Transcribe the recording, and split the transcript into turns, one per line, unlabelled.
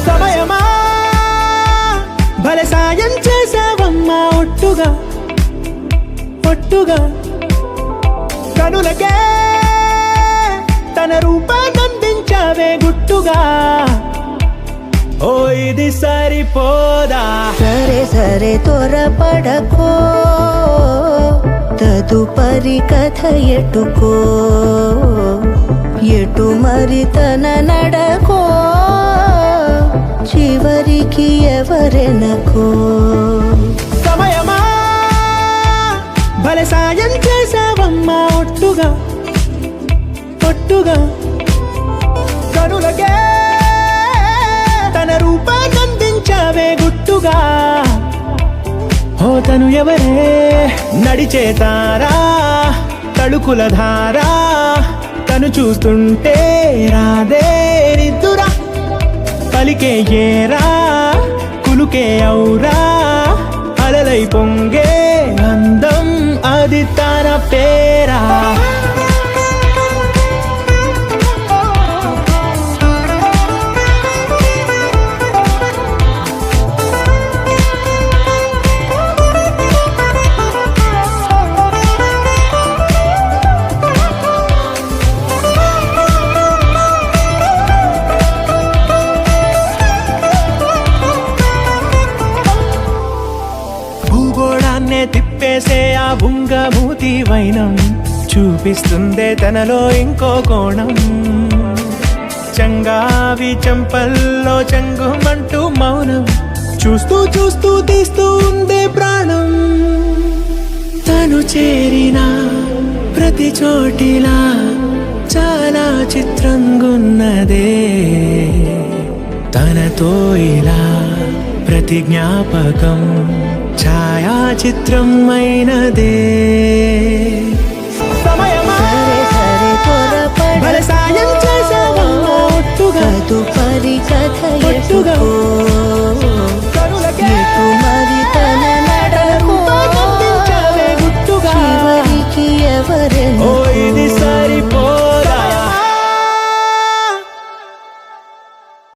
సమయమా భలే సాయం చేసావమ్మా ఒట్టుగా ఒట్టుగా కనులకే తన రూపాన్నందించావే గుట్టుగా ఓ ఇది సరిపోదా
సరే సరే త్వరపడకో తదుపరి కథ ఎటుకో ఎటు మరి తన నడకో చివరికి ఎవరెనకో
సమయమా భలే సాయం చేసావమ్మా ఒట్టుగా ఒట్టుగా కనులకే తన రూపాన్నందించావే గుట్టుగా ఓ తను ఎవరే నడిచే తారా తళుకుల ధారా తను చూస్తుంటే రాదే నిద్దురా పలికే ఏరా కులుకే ఔరా అలలై పొంగే అందం అది తన పేరా భూగోళాన్నే తిప్పేసే ఆ బుంగమూతి వైనం చూపిస్తుందే తనలో ఇంకో కోణం చంగావి చంపల్లో చంగుమంటూ మౌనం చూస్తూ చూస్తూ తీస్తూ ఉందే ప్రాణం తను చేరిన ప్రతి చోటిలా చాలా చిత్రంగున్నదే తనతో ఇలా ప్రతి జ్ఞాపకం ఛాయాచిత్రం అయినదే సమయమా
సరే త్వరపడకో
భలే సాయం చేసావమ్మా ఒట్టుగా
తదుపరి కథ
ఒట్టుగా
ఎటుకో